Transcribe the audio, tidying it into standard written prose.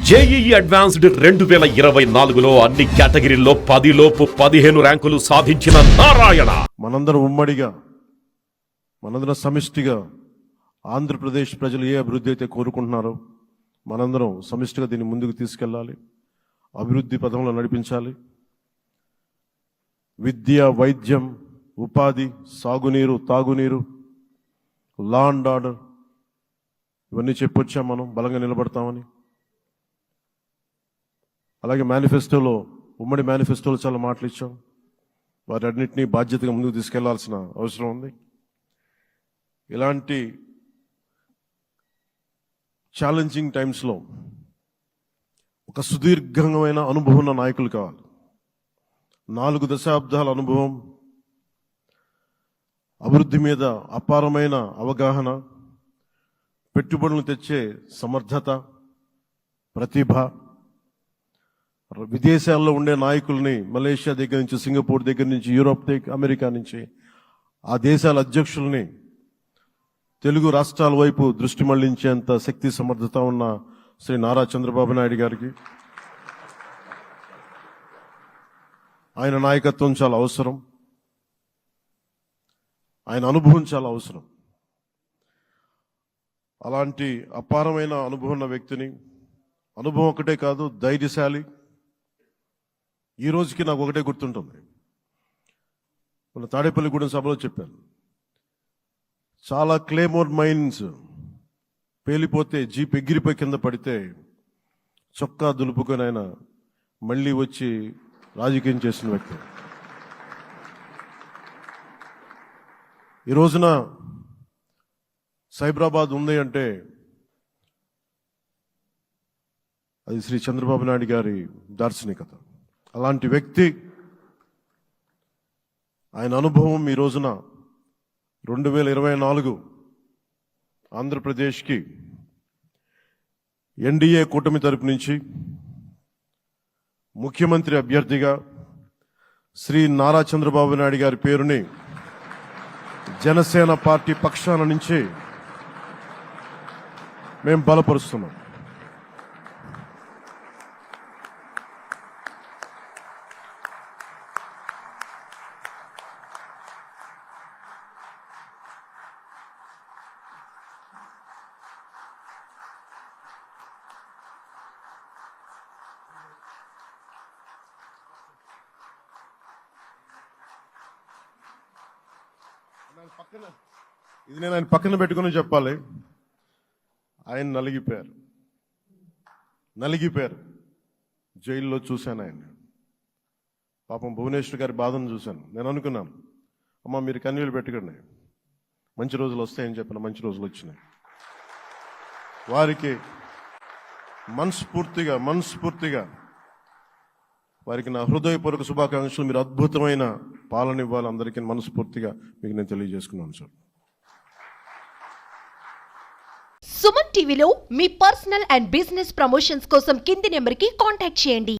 JEE advanced 2024లో అన్ని కేటగిరీల్లో 10లోపు 15 ర్యాంకులు సాధించిన నారాయణ. మనందరం ఉమ్మడిగా, మనందరం సమిష్టిగా ఆంధ్రప్రదేశ్ ప్రజలు ఏ అభివృద్ధి అయితే కోరుకుంటున్నారో మనందరం సమిష్టిగా దీన్ని ముందుకు తీసుకెళ్ళాలి, అభివృద్ధి పథంలో నడిపించాలి. విద్య, వైద్యం, ఉపాధి, సాగునీరు, తాగునీరు, లా అండ్ ఆర్డర్ ఇవన్నీ చెప్పొచ్చాం. మనం బలంగా నిలబడతామని. అలాగే మేనిఫెస్టోలో, ఉమ్మడి మేనిఫెస్టోలో చాలా మాటలు ఇచ్చాం. వాటన్నిటినీ బాధ్యతగా ముందుకు తీసుకెళ్లాల్సిన అవసరం ఉంది. ఇలాంటి ఛాలెంజింగ్ టైమ్స్లో ఒక సుదీర్ఘమైన అనుభవం ఉన్న నాయకులు కావాలి. 4 దశాబ్దాల అనుభవం, అభివృద్ధి మీద అపారమైన అవగాహన, పెట్టుబడులను తెచ్చే సమర్థత, ప్రతిభ. విదేశాల్లో ఉండే నాయకుల్ని, మలేషియా దగ్గర నుంచి, సింగపూర్ దగ్గర నుంచి, యూరోప్ దగ్గర, అమెరికా నుంచి ఆ దేశాల అధ్యక్షుల్ని తెలుగు రాష్ట్రాల వైపు దృష్టి మళ్లించేంత శక్తి, సమర్థత ఉన్న శ్రీ నారా చంద్రబాబు నాయుడు గారికి ఆయన నాయకత్వం చాలా అవసరం. ఆయన అనుభవం చాలా అవసరం. అలాంటి అపారమైన అనుభవం ఉన్న వ్యక్తిని, అనుభవం ఒకటే కాదు, ధైర్యశాలి. ఈ రోజుకి నాకు ఒకటే గుర్తుంటుంది. మన తాడేపల్లిగూడెం సభలో చెప్పాను, చాలా క్లేమోర్ మైన్స్ పేలిపోతే, జీప్ ఎగిరిపోయి కింద పడితే చొక్కా దులుపుకొని ఆయన మళ్ళీ వచ్చి రాజకీయం చేసిన వ్యక్తి. ఈ రోజున సైబరాబాద్ ఉంది అంటే అది శ్రీ చంద్రబాబు నాయుడు గారి దార్శనికత. అలాంటి వ్యక్తి, ఆయన అనుభవం ఈ రోజున 2024 ఆంధ్రప్రదేశ్కి ఎన్డీఏ కూటమి తరపు నుంచి ముఖ్యమంత్రి అభ్యర్థిగా శ్రీ నారా చంద్రబాబు నాయుడు గారి పేరుని జనసేన పార్టీ పక్షాన నుంచి మేము బలపరుస్తున్నాం. ఇది నేను ఆయన పక్కన పెట్టుకుని చెప్పాలి. ఆయన నలిగిపోయారు. జైల్లో చూశాను ఆయన. పాపం భువనేశ్వర్ గారి బాధను చూశాను. నేను అనుకున్నాను, అమ్మ మీరు కన్నీళ్ళు పెట్టుకోండి, మంచి రోజులు వస్తాయని చెప్పిన మంచి రోజులు వచ్చినాయి. వారికి మనస్ఫూర్తిగా వారికి నా హృదయపూర్వక శుభాకాంక్షలు. మీరు అద్భుతమైన పాలన ఇవ్వాలి అందరికీ మనస్ఫూర్తిగా మీకు నేను తెలియజేసుకున్నాను సార్. సుమన్ టీవీలో మీ పర్సనల్ అండ్ బిజినెస్ ప్రమోషన్స్ కోసం కింది నెంబర్కి కాంటాక్ట్ చేయండి.